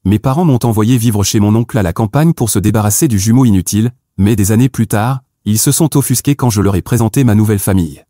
Mes parents m'ont envoyé vivre chez mon oncle à la campagne pour se débarrasser du jumeau inutile, mais des années plus tard, ils se sont offusqués quand je leur ai présenté ma nouvelle famille.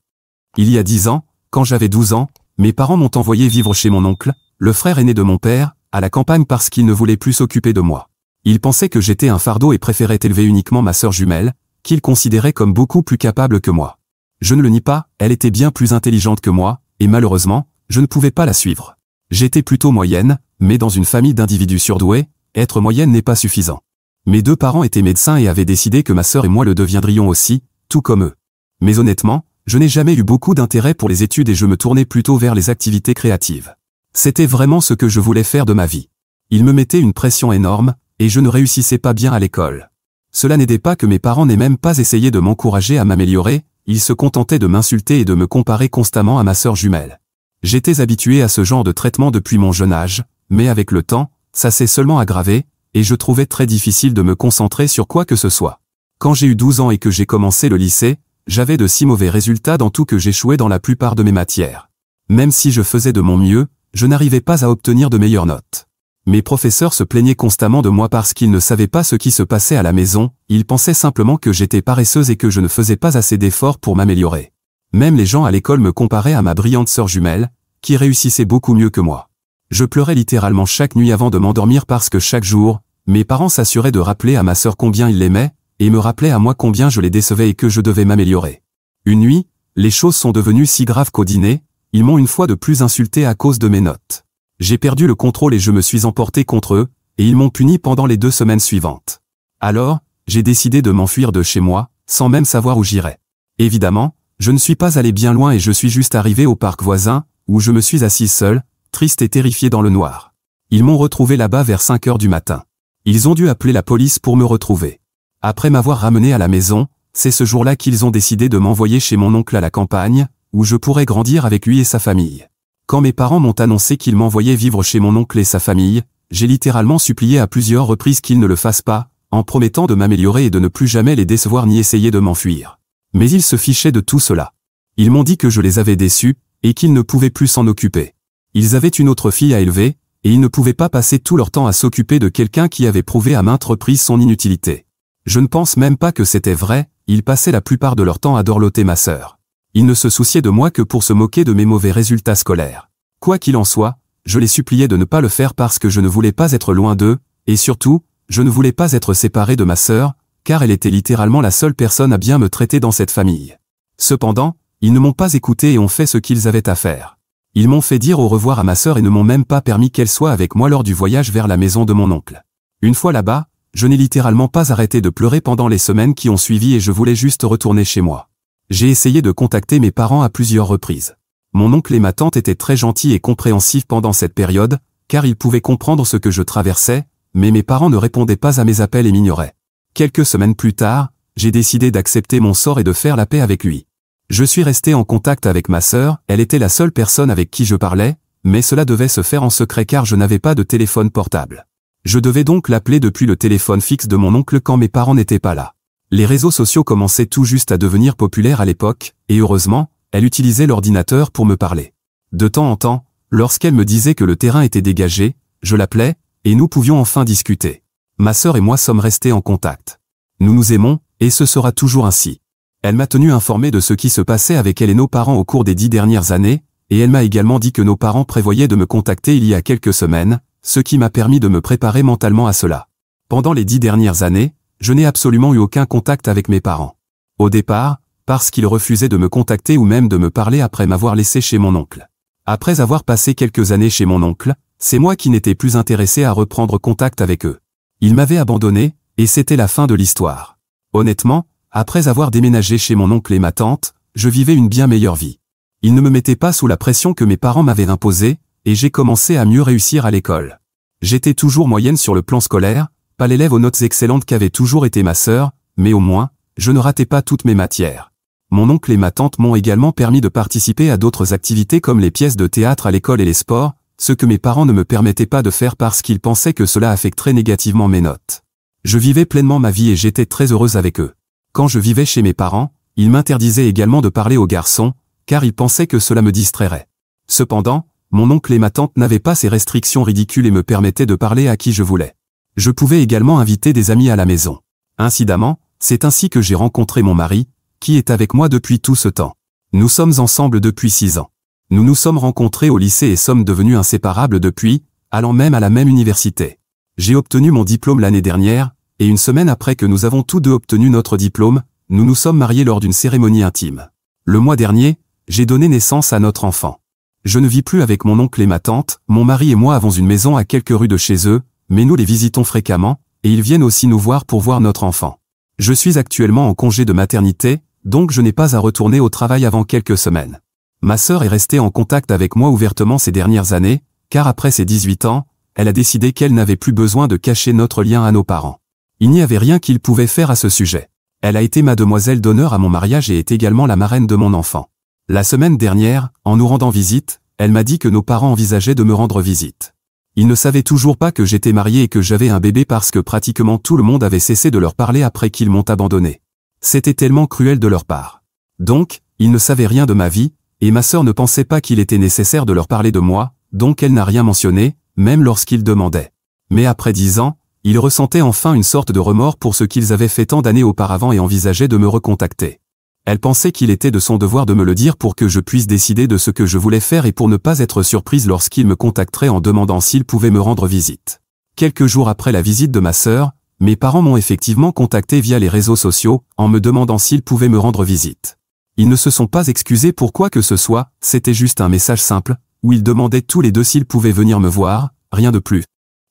Il y a 10 ans, quand j'avais 12 ans, mes parents m'ont envoyé vivre chez mon oncle, le frère aîné de mon père, à la campagne parce qu'il ne voulait plus s'occuper de moi. Il pensait que j'étais un fardeau et préférait élever uniquement ma sœur jumelle, qu'il considérait comme beaucoup plus capable que moi. Je ne le nie pas, elle était bien plus intelligente que moi, et malheureusement, je ne pouvais pas la suivre. J'étais plutôt moyenne, mais dans une famille d'individus surdoués, être moyenne n'est pas suffisant. Mes 2 parents étaient médecins et avaient décidé que ma sœur et moi le deviendrions aussi, tout comme eux. Mais honnêtement, je n'ai jamais eu beaucoup d'intérêt pour les études et je me tournais plutôt vers les activités créatives. C'était vraiment ce que je voulais faire de ma vie. Ils me mettaient une pression énorme, et je ne réussissais pas bien à l'école. Cela n'aidait pas que mes parents n'aient même pas essayé de m'encourager à m'améliorer, ils se contentaient de m'insulter et de me comparer constamment à ma sœur jumelle. J'étais habitué à ce genre de traitement depuis mon jeune âge, mais avec le temps, ça s'est seulement aggravé, et je trouvais très difficile de me concentrer sur quoi que ce soit. Quand j'ai eu 12 ans et que j'ai commencé le lycée, j'avais de si mauvais résultats dans tout que j'échouais dans la plupart de mes matières. Même si je faisais de mon mieux, je n'arrivais pas à obtenir de meilleures notes. Mes professeurs se plaignaient constamment de moi parce qu'ils ne savaient pas ce qui se passait à la maison, ils pensaient simplement que j'étais paresseuse et que je ne faisais pas assez d'efforts pour m'améliorer. Même les gens à l'école me comparaient à ma brillante sœur jumelle, qui réussissait beaucoup mieux que moi. Je pleurais littéralement chaque nuit avant de m'endormir parce que chaque jour, mes parents s'assuraient de rappeler à ma sœur combien ils l'aimaient, et me rappelaient à moi combien je les décevais et que je devais m'améliorer. Une nuit, les choses sont devenues si graves qu'au dîner, ils m'ont une fois de plus insulté à cause de mes notes. J'ai perdu le contrôle et je me suis emporté contre eux, et ils m'ont puni pendant les 2 semaines suivantes. Alors, j'ai décidé de m'enfuir de chez moi, sans même savoir où j'irais. Évidemment, je ne suis pas allé bien loin et je suis juste arrivé au parc voisin, où je me suis assis seul, triste et terrifié dans le noir. Ils m'ont retrouvé là-bas vers 5 heures du matin. Ils ont dû appeler la police pour me retrouver. Après m'avoir ramené à la maison, c'est ce jour-là qu'ils ont décidé de m'envoyer chez mon oncle à la campagne, où je pourrais grandir avec lui et sa famille. Quand mes parents m'ont annoncé qu'ils m'envoyaient vivre chez mon oncle et sa famille, j'ai littéralement supplié à plusieurs reprises qu'ils ne le fassent pas, en promettant de m'améliorer et de ne plus jamais les décevoir ni essayer de m'enfuir. Mais ils se fichaient de tout cela. Ils m'ont dit que je les avais déçus, et qu'ils ne pouvaient plus s'en occuper. Ils avaient une autre fille à élever, et ils ne pouvaient pas passer tout leur temps à s'occuper de quelqu'un qui avait prouvé à maintes reprises son inutilité. Je ne pense même pas que c'était vrai, ils passaient la plupart de leur temps à dorloter ma sœur. Ils ne se souciaient de moi que pour se moquer de mes mauvais résultats scolaires. Quoi qu'il en soit, je les suppliais de ne pas le faire parce que je ne voulais pas être loin d'eux, et surtout, je ne voulais pas être séparé de ma sœur, car elle était littéralement la seule personne à bien me traiter dans cette famille. Cependant, ils ne m'ont pas écouté et ont fait ce qu'ils avaient à faire. Ils m'ont fait dire au revoir à ma sœur et ne m'ont même pas permis qu'elle soit avec moi lors du voyage vers la maison de mon oncle. Une fois là-bas, je n'ai littéralement pas arrêté de pleurer pendant les semaines qui ont suivi et je voulais juste retourner chez moi. J'ai essayé de contacter mes parents à plusieurs reprises. Mon oncle et ma tante étaient très gentils et compréhensifs pendant cette période, car ils pouvaient comprendre ce que je traversais, mais mes parents ne répondaient pas à mes appels et m'ignoraient. Quelques semaines plus tard, j'ai décidé d'accepter mon sort et de faire la paix avec lui. Je suis resté en contact avec ma sœur, elle était la seule personne avec qui je parlais, mais cela devait se faire en secret car je n'avais pas de téléphone portable. Je devais donc l'appeler depuis le téléphone fixe de mon oncle quand mes parents n'étaient pas là. Les réseaux sociaux commençaient tout juste à devenir populaires à l'époque, et heureusement, elle utilisait l'ordinateur pour me parler. De temps en temps, lorsqu'elle me disait que le terrain était dégagé, je l'appelais, et nous pouvions enfin discuter. Ma sœur et moi sommes restés en contact. Nous nous aimons, et ce sera toujours ainsi. Elle m'a tenu informé de ce qui se passait avec elle et nos parents au cours des 10 dernières années, et elle m'a également dit que nos parents prévoyaient de me contacter il y a quelques semaines, ce qui m'a permis de me préparer mentalement à cela. Pendant les 10 dernières années, je n'ai absolument eu aucun contact avec mes parents. Au départ, parce qu'ils refusaient de me contacter ou même de me parler après m'avoir laissé chez mon oncle. Après avoir passé quelques années chez mon oncle, c'est moi qui n'étais plus intéressé à reprendre contact avec eux. Ils m'avaient abandonné, et c'était la fin de l'histoire. Honnêtement, après avoir déménagé chez mon oncle et ma tante, je vivais une bien meilleure vie. Ils ne me mettaient pas sous la pression que mes parents m'avaient imposée, et j'ai commencé à mieux réussir à l'école. J'étais toujours moyenne sur le plan scolaire, pas l'élève aux notes excellentes qu'avait toujours été ma sœur, mais au moins, je ne ratais pas toutes mes matières. Mon oncle et ma tante m'ont également permis de participer à d'autres activités comme les pièces de théâtre à l'école et les sports, ce que mes parents ne me permettaient pas de faire parce qu'ils pensaient que cela affecterait négativement mes notes. Je vivais pleinement ma vie et j'étais très heureuse avec eux. Quand je vivais chez mes parents, ils m'interdisaient également de parler aux garçons, car ils pensaient que cela me distrairait. Cependant, mon oncle et ma tante n'avaient pas ces restrictions ridicules et me permettaient de parler à qui je voulais. Je pouvais également inviter des amis à la maison. Incidemment, c'est ainsi que j'ai rencontré mon mari, qui est avec moi depuis tout ce temps. Nous sommes ensemble depuis 6 ans. Nous nous sommes rencontrés au lycée et sommes devenus inséparables depuis, allant même à la même université. J'ai obtenu mon diplôme l'année dernière, et une semaine après que nous avons tous deux obtenu notre diplôme, nous nous sommes mariés lors d'une cérémonie intime. Le mois dernier, j'ai donné naissance à notre enfant. Je ne vis plus avec mon oncle et ma tante, mon mari et moi avons une maison à quelques rues de chez eux, mais nous les visitons fréquemment, et ils viennent aussi nous voir pour voir notre enfant. Je suis actuellement en congé de maternité, donc je n'ai pas à retourner au travail avant quelques semaines. Ma sœur est restée en contact avec moi ouvertement ces dernières années, car après ses 18 ans, elle a décidé qu'elle n'avait plus besoin de cacher notre lien à nos parents. Il n'y avait rien qu'il pouvait faire à ce sujet. Elle a été mademoiselle d'honneur à mon mariage et est également la marraine de mon enfant. La semaine dernière, en nous rendant visite, elle m'a dit que nos parents envisageaient de me rendre visite. Ils ne savaient toujours pas que j'étais marié et que j'avais un bébé parce que pratiquement tout le monde avait cessé de leur parler après qu'ils m'ont abandonné. C'était tellement cruel de leur part. Donc, ils ne savaient rien de ma vie, et ma sœur ne pensait pas qu'il était nécessaire de leur parler de moi, donc elle n'a rien mentionné, même lorsqu'ils demandaient. Mais après 10 ans, ils ressentaient enfin une sorte de remords pour ce qu'ils avaient fait tant d'années auparavant et envisageaient de me recontacter. Elle pensait qu'il était de son devoir de me le dire pour que je puisse décider de ce que je voulais faire et pour ne pas être surprise lorsqu'ils me contacteraient en demandant s'ils pouvaient me rendre visite. Quelques jours après la visite de ma sœur, mes parents m'ont effectivement contacté via les réseaux sociaux, en me demandant s'ils pouvaient me rendre visite. Ils ne se sont pas excusés pour quoi que ce soit, c'était juste un message simple, où ils demandaient tous les deux s'ils pouvaient venir me voir, rien de plus.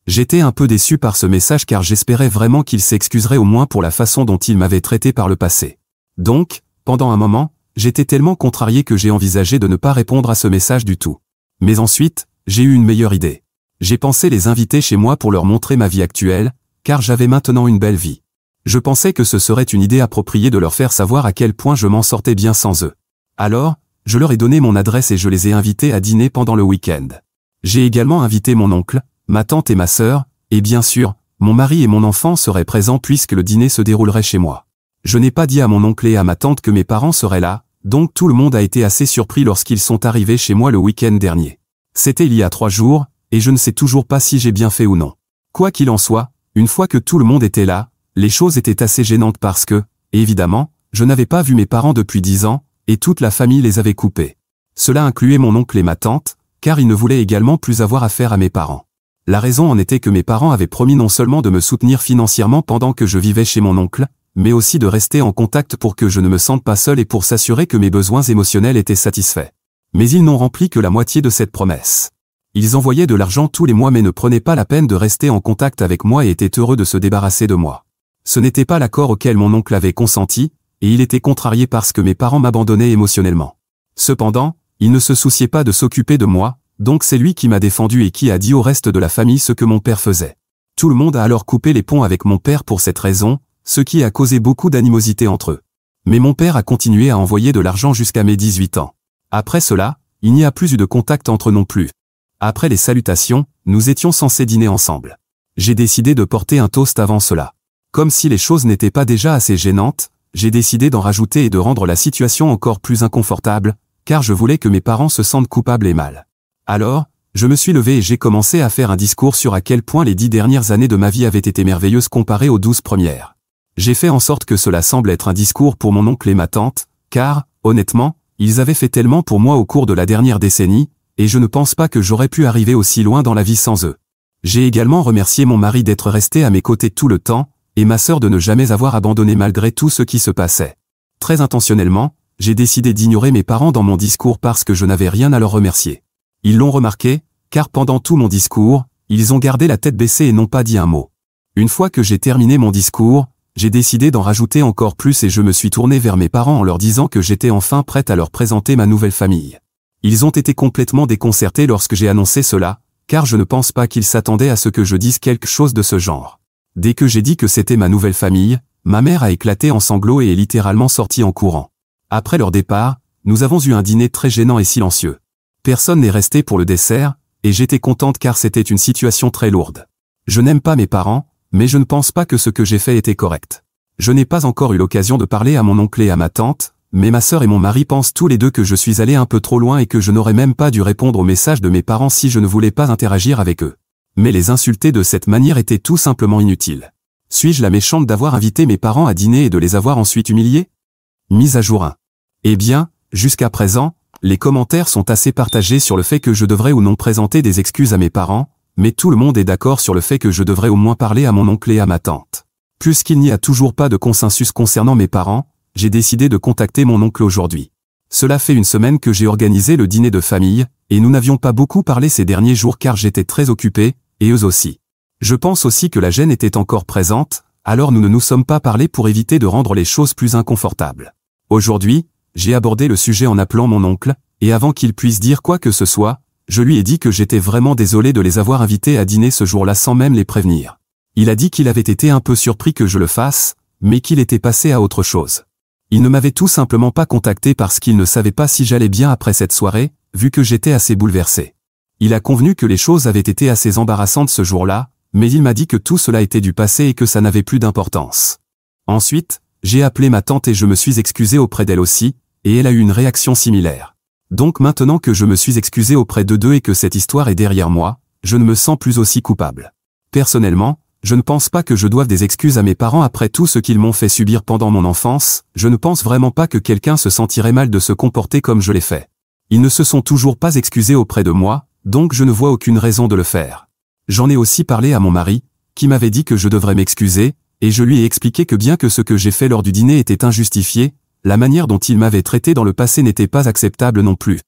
J'étais un peu déçu par ce message car j'espérais vraiment qu'ils s'excuseraient au moins pour la façon dont ils m'avaient traité par le passé. Donc, pendant un moment, j'étais tellement contrarié que j'ai envisagé de ne pas répondre à ce message du tout. Mais ensuite, j'ai eu une meilleure idée. J'ai pensé les inviter chez moi pour leur montrer ma vie actuelle, car j'avais maintenant une belle vie. Je pensais que ce serait une idée appropriée de leur faire savoir à quel point je m'en sortais bien sans eux. Alors, je leur ai donné mon adresse et je les ai invités à dîner pendant le week-end. J'ai également invité mon oncle, ma tante et ma sœur, et bien sûr, mon mari et mon enfant seraient présents puisque le dîner se déroulerait chez moi. Je n'ai pas dit à mon oncle et à ma tante que mes parents seraient là, donc tout le monde a été assez surpris lorsqu'ils sont arrivés chez moi le week-end dernier. C'était il y a 3 jours, et je ne sais toujours pas si j'ai bien fait ou non. Quoi qu'il en soit, une fois que tout le monde était là, les choses étaient assez gênantes parce que, évidemment, je n'avais pas vu mes parents depuis 10 ans, et toute la famille les avait coupés. Cela incluait mon oncle et ma tante, car ils ne voulaient également plus avoir affaire à mes parents. La raison en était que mes parents avaient promis non seulement de me soutenir financièrement pendant que je vivais chez mon oncle, mais aussi de rester en contact pour que je ne me sente pas seul et pour s'assurer que mes besoins émotionnels étaient satisfaits. Mais ils n'ont rempli que la moitié de cette promesse. Ils envoyaient de l'argent tous les mois mais ne prenaient pas la peine de rester en contact avec moi et étaient heureux de se débarrasser de moi. Ce n'était pas l'accord auquel mon oncle avait consenti, et il était contrarié parce que mes parents m'abandonnaient émotionnellement. Cependant, il ne se souciait pas de s'occuper de moi, donc c'est lui qui m'a défendu et qui a dit au reste de la famille ce que mon père faisait. Tout le monde a alors coupé les ponts avec mon père pour cette raison, ce qui a causé beaucoup d'animosité entre eux. Mais mon père a continué à envoyer de l'argent jusqu'à mes 18 ans. Après cela, il n'y a plus eu de contact entre eux non plus. Après les salutations, nous étions censés dîner ensemble. J'ai décidé de porter un toast avant cela. Comme si les choses n'étaient pas déjà assez gênantes, j'ai décidé d'en rajouter et de rendre la situation encore plus inconfortable, car je voulais que mes parents se sentent coupables et mal. Alors, je me suis levé et j'ai commencé à faire un discours sur à quel point les 10 dernières années de ma vie avaient été merveilleuses comparées aux 12 premières. J'ai fait en sorte que cela semble être un discours pour mon oncle et ma tante, car, honnêtement, ils avaient fait tellement pour moi au cours de la dernière décennie, et je ne pense pas que j'aurais pu arriver aussi loin dans la vie sans eux. J'ai également remercié mon mari d'être resté à mes côtés tout le temps, et ma sœur de ne jamais avoir abandonné malgré tout ce qui se passait. Très intentionnellement, j'ai décidé d'ignorer mes parents dans mon discours parce que je n'avais rien à leur remercier. Ils l'ont remarqué, car pendant tout mon discours, ils ont gardé la tête baissée et n'ont pas dit un mot. Une fois que j'ai terminé mon discours, j'ai décidé d'en rajouter encore plus et je me suis tourné vers mes parents en leur disant que j'étais enfin prête à leur présenter ma nouvelle famille. Ils ont été complètement déconcertés lorsque j'ai annoncé cela, car je ne pense pas qu'ils s'attendaient à ce que je dise quelque chose de ce genre. Dès que j'ai dit que c'était ma nouvelle famille, ma mère a éclaté en sanglots et est littéralement sortie en courant. Après leur départ, nous avons eu un dîner très gênant et silencieux. Personne n'est resté pour le dessert, et j'étais contente car c'était une situation très lourde. Je n'aime pas mes parents, mais je ne pense pas que ce que j'ai fait était correct. Je n'ai pas encore eu l'occasion de parler à mon oncle et à ma tante, mais ma sœur et mon mari pensent tous les deux que je suis allé un peu trop loin et que je n'aurais même pas dû répondre aux messages de mes parents si je ne voulais pas interagir avec eux. Mais les insulter de cette manière était tout simplement inutile. Suis-je la méchante d'avoir invité mes parents à dîner et de les avoir ensuite humiliés? Mise à jour 1. Eh bien, jusqu'à présent, les commentaires sont assez partagés sur le fait que je devrais ou non présenter des excuses à mes parents, mais tout le monde est d'accord sur le fait que je devrais au moins parler à mon oncle et à ma tante. Puisqu'il n'y a toujours pas de consensus concernant mes parents, j'ai décidé de contacter mon oncle aujourd'hui. Cela fait une semaine que j'ai organisé le dîner de famille, et nous n'avions pas beaucoup parlé ces derniers jours car j'étais très occupé, et eux aussi. Je pense aussi que la gêne était encore présente, alors nous ne nous sommes pas parlé pour éviter de rendre les choses plus inconfortables. Aujourd'hui, j'ai abordé le sujet en appelant mon oncle, et avant qu'il puisse dire quoi que ce soit, je lui ai dit que j'étais vraiment désolé de les avoir invités à dîner ce jour-là sans même les prévenir. Il a dit qu'il avait été un peu surpris que je le fasse, mais qu'il était passé à autre chose. Il ne m'avait tout simplement pas contacté parce qu'il ne savait pas si j'allais bien après cette soirée, vu que j'étais assez bouleversé. Il a convenu que les choses avaient été assez embarrassantes ce jour-là, mais il m'a dit que tout cela était du passé et que ça n'avait plus d'importance. Ensuite, j'ai appelé ma tante et je me suis excusé auprès d'elle aussi, et elle a eu une réaction similaire. Donc maintenant que je me suis excusé auprès d'eux deux et que cette histoire est derrière moi, je ne me sens plus aussi coupable. Personnellement, je ne pense pas que je doive des excuses à mes parents après tout ce qu'ils m'ont fait subir pendant mon enfance, je ne pense vraiment pas que quelqu'un se sentirait mal de se comporter comme je l'ai fait. Ils ne se sont toujours pas excusés auprès de moi, donc je ne vois aucune raison de le faire. J'en ai aussi parlé à mon mari, qui m'avait dit que je devrais m'excuser, et je lui ai expliqué que bien que ce que j'ai fait lors du dîner était injustifié, la manière dont il m'avait traité dans le passé n'était pas acceptable non plus.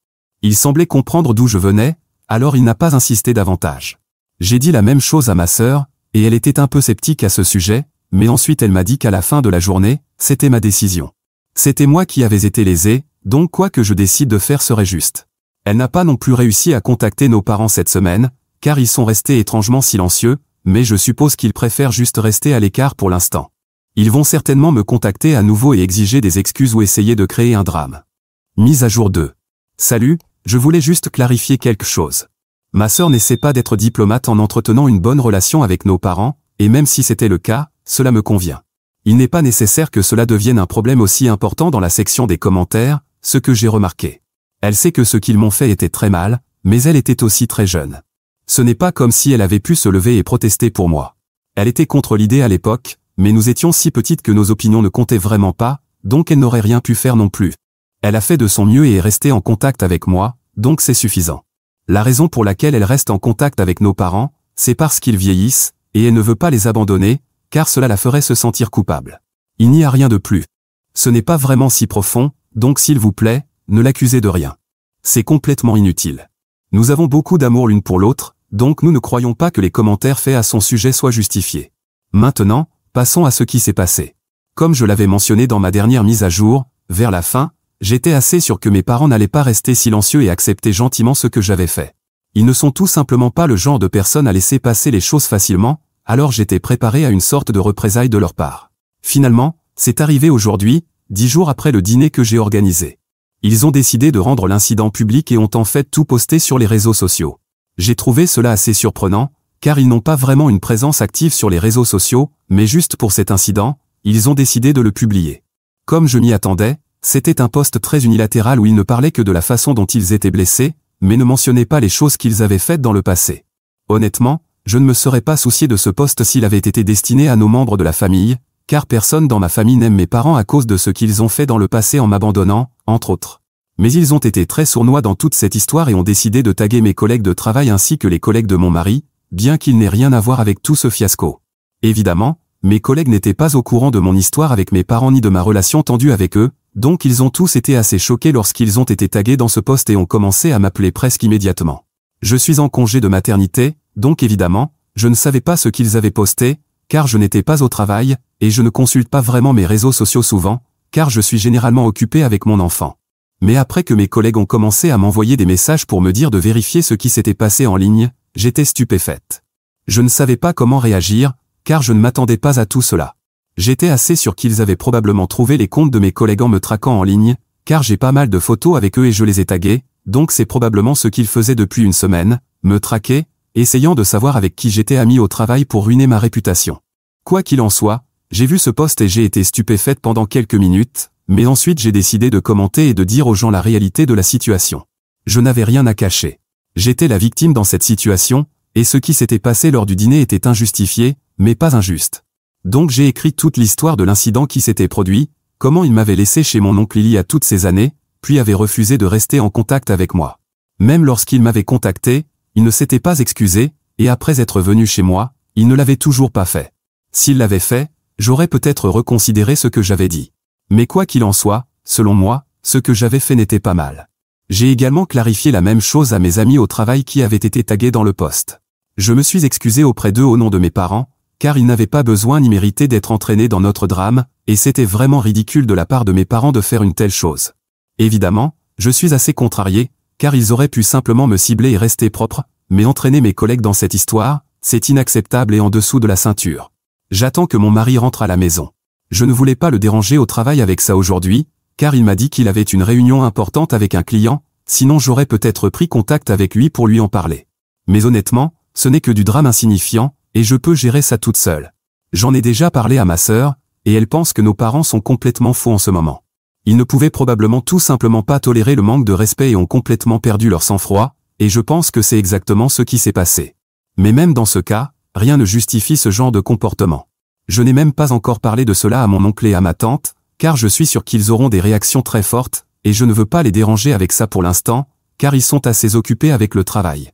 Il semblait comprendre d'où je venais, alors il n'a pas insisté davantage. J'ai dit la même chose à ma sœur, et elle était un peu sceptique à ce sujet, mais ensuite elle m'a dit qu'à la fin de la journée, c'était ma décision. C'était moi qui avais été lésé, donc quoi que je décide de faire serait juste. Elle n'a pas non plus réussi à contacter nos parents cette semaine, car ils sont restés étrangement silencieux, mais je suppose qu'ils préfèrent juste rester à l'écart pour l'instant. Ils vont certainement me contacter à nouveau et exiger des excuses ou essayer de créer un drame. Mise à jour 2. Salut, je voulais juste clarifier quelque chose. Ma sœur n'essaie pas d'être diplomate en entretenant une bonne relation avec nos parents, et même si c'était le cas, cela me convient. Il n'est pas nécessaire que cela devienne un problème aussi important dans la section des commentaires, ce que j'ai remarqué. Elle sait que ce qu'ils m'ont fait était très mal, mais elle était aussi très jeune. Ce n'est pas comme si elle avait pu se lever et protester pour moi. Elle était contre l'idée à l'époque, mais nous étions si petites que nos opinions ne comptaient vraiment pas, donc elle n'aurait rien pu faire non plus. Elle a fait de son mieux et est restée en contact avec moi, donc c'est suffisant. La raison pour laquelle elle reste en contact avec nos parents, c'est parce qu'ils vieillissent, et elle ne veut pas les abandonner, car cela la ferait se sentir coupable. Il n'y a rien de plus. Ce n'est pas vraiment si profond, donc s'il vous plaît, ne l'accusez de rien. C'est complètement inutile. Nous avons beaucoup d'amour l'une pour l'autre, donc nous ne croyons pas que les commentaires faits à son sujet soient justifiés. Maintenant, passons à ce qui s'est passé. Comme je l'avais mentionné dans ma dernière mise à jour, vers la fin, j'étais assez sûr que mes parents n'allaient pas rester silencieux et accepter gentiment ce que j'avais fait. Ils ne sont tout simplement pas le genre de personnes à laisser passer les choses facilement, alors j'étais préparé à une sorte de représailles de leur part. Finalement, c'est arrivé aujourd'hui, 10 jours après le dîner que j'ai organisé. Ils ont décidé de rendre l'incident public et ont en fait tout posté sur les réseaux sociaux. J'ai trouvé cela assez surprenant, car ils n'ont pas vraiment une présence active sur les réseaux sociaux, mais juste pour cet incident, ils ont décidé de le publier. Comme je m'y attendais, c'était un post très unilatéral où ils ne parlaient que de la façon dont ils étaient blessés, mais ne mentionnaient pas les choses qu'ils avaient faites dans le passé. Honnêtement, je ne me serais pas soucié de ce post s'il avait été destiné à nos membres de la famille, car personne dans ma famille n'aime mes parents à cause de ce qu'ils ont fait dans le passé en m'abandonnant, entre autres. Mais ils ont été très sournois dans toute cette histoire et ont décidé de taguer mes collègues de travail ainsi que les collègues de mon mari, bien qu'il n'ait rien à voir avec tout ce fiasco. Évidemment, mes collègues n'étaient pas au courant de mon histoire avec mes parents ni de ma relation tendue avec eux, donc ils ont tous été assez choqués lorsqu'ils ont été tagués dans ce post et ont commencé à m'appeler presque immédiatement. Je suis en congé de maternité, donc évidemment, je ne savais pas ce qu'ils avaient posté, car je n'étais pas au travail, et je ne consulte pas vraiment mes réseaux sociaux souvent, car je suis généralement occupé avec mon enfant. Mais après que mes collègues ont commencé à m'envoyer des messages pour me dire de vérifier ce qui s'était passé en ligne, j'étais stupéfaite. Je ne savais pas comment réagir, car je ne m'attendais pas à tout cela. J'étais assez sûr qu'ils avaient probablement trouvé les comptes de mes collègues en me traquant en ligne, car j'ai pas mal de photos avec eux et je les ai tagués, donc c'est probablement ce qu'ils faisaient depuis une semaine, me traquer, essayant de savoir avec qui j'étais ami au travail pour ruiner ma réputation. Quoi qu'il en soit, j'ai vu ce post et j'ai été stupéfaite pendant quelques minutes, Mais ensuite j'ai décidé de commenter et de dire aux gens la réalité de la situation. Je n'avais rien à cacher. J'étais la victime dans cette situation, et ce qui s'était passé lors du dîner était injustifié, mais pas injuste. Donc j'ai écrit toute l'histoire de l'incident qui s'était produit, comment il m'avait laissé chez mon oncle il y a toutes ces années, puis avait refusé de rester en contact avec moi. Même lorsqu'il m'avait contacté, il ne s'était pas excusé, et après être venu chez moi, il ne l'avait toujours pas fait. S'il l'avait fait, j'aurais peut-être reconsidéré ce que j'avais dit. Mais quoi qu'il en soit, selon moi, ce que j'avais fait n'était pas mal. J'ai également clarifié la même chose à mes amis au travail qui avaient été tagués dans le post. Je me suis excusé auprès d'eux au nom de mes parents, car ils n'avaient pas besoin ni mérité d'être entraînés dans notre drame, et c'était vraiment ridicule de la part de mes parents de faire une telle chose. Évidemment, je suis assez contrarié, car ils auraient pu simplement me cibler et rester propres, mais entraîner mes collègues dans cette histoire, c'est inacceptable et en dessous de la ceinture. J'attends que mon mari rentre à la maison. Je ne voulais pas le déranger au travail avec ça aujourd'hui, car il m'a dit qu'il avait une réunion importante avec un client, sinon j'aurais peut-être pris contact avec lui pour lui en parler. Mais honnêtement, ce n'est que du drame insignifiant, et je peux gérer ça toute seule. J'en ai déjà parlé à ma sœur, et elle pense que nos parents sont complètement faux en ce moment. Ils ne pouvaient probablement tout simplement pas tolérer le manque de respect et ont complètement perdu leur sang-froid, et je pense que c'est exactement ce qui s'est passé. Mais même dans ce cas, rien ne justifie ce genre de comportement. Je n'ai même pas encore parlé de cela à mon oncle et à ma tante, car je suis sûr qu'ils auront des réactions très fortes, et je ne veux pas les déranger avec ça pour l'instant, car ils sont assez occupés avec le travail.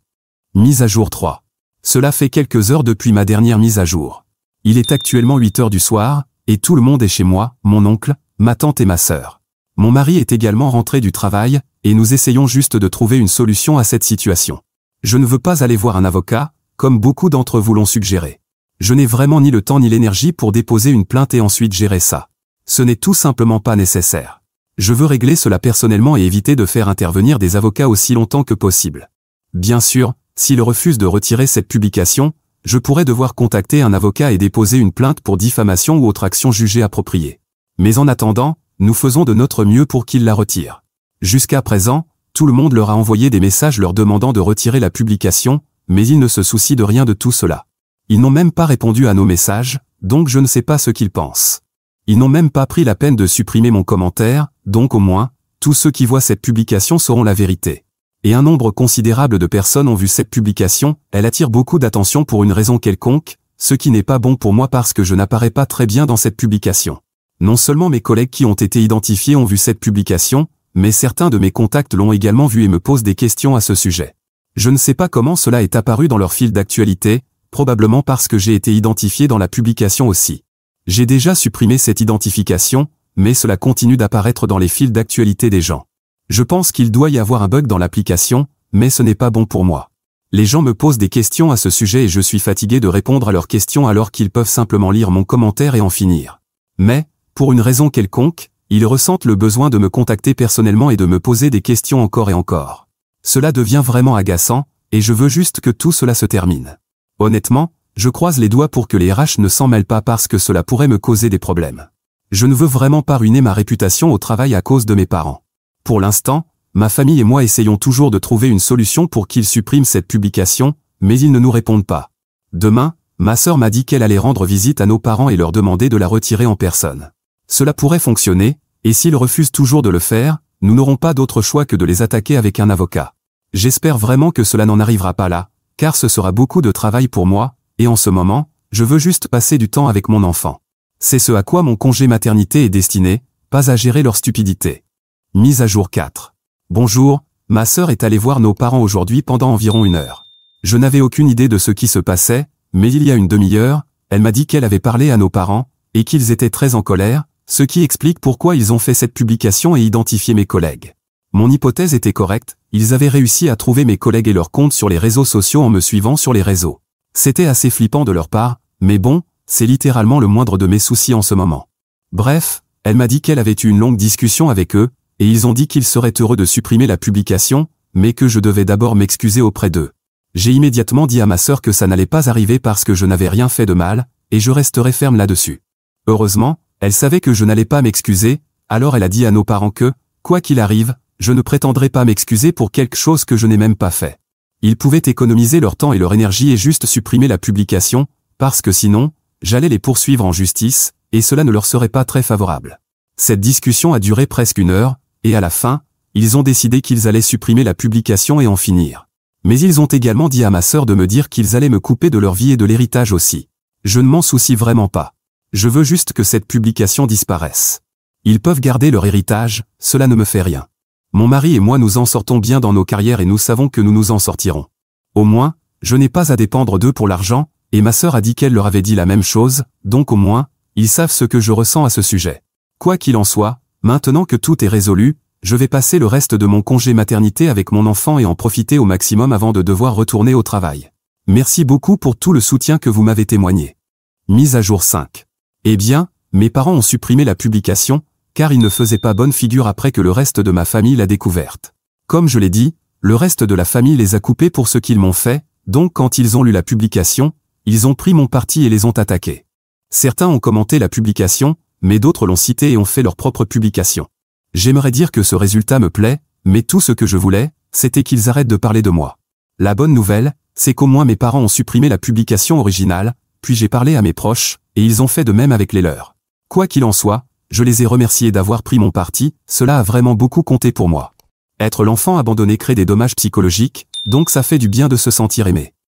Mise à jour 3. Cela fait quelques heures depuis ma dernière mise à jour. Il est actuellement 8 heures du soir, et tout le monde est chez moi, mon oncle, ma tante et ma sœur. Mon mari est également rentré du travail, et nous essayons juste de trouver une solution à cette situation. Je ne veux pas aller voir un avocat, comme beaucoup d'entre vous l'ont suggéré. Je n'ai vraiment ni le temps ni l'énergie pour déposer une plainte et ensuite gérer ça. Ce n'est tout simplement pas nécessaire. Je veux régler cela personnellement et éviter de faire intervenir des avocats aussi longtemps que possible. Bien sûr, s'il refuse de retirer cette publication, je pourrais devoir contacter un avocat et déposer une plainte pour diffamation ou autre action jugée appropriée. Mais en attendant, nous faisons de notre mieux pour qu'il la retire. Jusqu'à présent, tout le monde leur a envoyé des messages leur demandant de retirer la publication, mais ils ne se soucient de rien de tout cela. Ils n'ont même pas répondu à nos messages, donc je ne sais pas ce qu'ils pensent. Ils n'ont même pas pris la peine de supprimer mon commentaire, donc au moins, tous ceux qui voient cette publication sauront la vérité. Et un nombre considérable de personnes ont vu cette publication, elle attire beaucoup d'attention pour une raison quelconque, ce qui n'est pas bon pour moi parce que je n'apparais pas très bien dans cette publication. Non seulement mes collègues qui ont été identifiés ont vu cette publication, mais certains de mes contacts l'ont également vu et me posent des questions à ce sujet. Je ne sais pas comment cela est apparu dans leur fil d'actualité, probablement parce que j'ai été identifié dans la publication aussi. J'ai déjà supprimé cette identification, mais cela continue d'apparaître dans les fils d'actualité des gens. Je pense qu'il doit y avoir un bug dans l'application, mais ce n'est pas bon pour moi. Les gens me posent des questions à ce sujet et je suis fatigué de répondre à leurs questions alors qu'ils peuvent simplement lire mon commentaire et en finir. Mais, pour une raison quelconque, ils ressentent le besoin de me contacter personnellement et de me poser des questions encore et encore. Cela devient vraiment agaçant, et je veux juste que tout cela se termine. Honnêtement, je croise les doigts pour que les RH ne s'en mêlent pas parce que cela pourrait me causer des problèmes. Je ne veux vraiment pas ruiner ma réputation au travail à cause de mes parents. Pour l'instant, ma famille et moi essayons toujours de trouver une solution pour qu'ils suppriment cette publication, mais ils ne nous répondent pas. Demain, ma sœur m'a dit qu'elle allait rendre visite à nos parents et leur demander de la retirer en personne. Cela pourrait fonctionner, et s'ils refusent toujours de le faire, nous n'aurons pas d'autre choix que de les attaquer avec un avocat. J'espère vraiment que cela n'en arrivera pas là, car ce sera beaucoup de travail pour moi, et en ce moment, je veux juste passer du temps avec mon enfant. C'est ce à quoi mon congé maternité est destiné, pas à gérer leur stupidité. Mise à jour 4. Bonjour, ma sœur est allée voir nos parents aujourd'hui pendant environ 1 heure. Je n'avais aucune idée de ce qui se passait, mais il y a une demi-heure, elle m'a dit qu'elle avait parlé à nos parents, et qu'ils étaient très en colère, ce qui explique pourquoi ils ont fait cette publication et identifié mes collègues. Mon hypothèse était correcte, ils avaient réussi à trouver mes collègues et leurs comptes sur les réseaux sociaux en me suivant sur les réseaux. C'était assez flippant de leur part, mais bon, c'est littéralement le moindre de mes soucis en ce moment. Bref, elle m'a dit qu'elle avait eu une longue discussion avec eux, et ils ont dit qu'ils seraient heureux de supprimer la publication, mais que je devais d'abord m'excuser auprès d'eux. J'ai immédiatement dit à ma sœur que ça n'allait pas arriver parce que je n'avais rien fait de mal, et je resterai ferme là-dessus. Heureusement, elle savait que je n'allais pas m'excuser, alors elle a dit à nos parents que, quoi qu'il arrive, je ne prétendrai pas m'excuser pour quelque chose que je n'ai même pas fait. Ils pouvaient économiser leur temps et leur énergie et juste supprimer la publication, parce que sinon, j'allais les poursuivre en justice, et cela ne leur serait pas très favorable. Cette discussion a duré presque 1 heure, et à la fin, ils ont décidé qu'ils allaient supprimer la publication et en finir. Mais ils ont également dit à ma sœur de me dire qu'ils allaient me couper de leur vie et de l'héritage aussi. Je ne m'en soucie vraiment pas. Je veux juste que cette publication disparaisse. Ils peuvent garder leur héritage, cela ne me fait rien. Mon mari et moi nous en sortons bien dans nos carrières et nous savons que nous nous en sortirons. Au moins, je n'ai pas à dépendre d'eux pour l'argent, et ma sœur a dit qu'elle leur avait dit la même chose, donc au moins, ils savent ce que je ressens à ce sujet. Quoi qu'il en soit, maintenant que tout est résolu, je vais passer le reste de mon congé maternité avec mon enfant et en profiter au maximum avant de devoir retourner au travail. Merci beaucoup pour tout le soutien que vous m'avez témoigné. Mise à jour 5. Eh bien, mes parents ont supprimé la publication, car ils ne faisaient pas bonne figure après que le reste de ma famille l'a découverte. Comme je l'ai dit, le reste de la famille les a coupés pour ce qu'ils m'ont fait, donc quand ils ont lu la publication, ils ont pris mon parti et les ont attaqués. Certains ont commenté la publication, mais d'autres l'ont citée et ont fait leur propre publication. J'aimerais dire que ce résultat me plaît, mais tout ce que je voulais, c'était qu'ils arrêtent de parler de moi. La bonne nouvelle, c'est qu'au moins mes parents ont supprimé la publication originale, puis j'ai parlé à mes proches, et ils ont fait de même avec les leurs. Quoi qu'il en soit, je les ai remerciés d'avoir pris mon parti, cela a vraiment beaucoup compté pour moi. Être l'enfant abandonné crée des dommages psychologiques, donc ça fait du bien de se sentir aimé.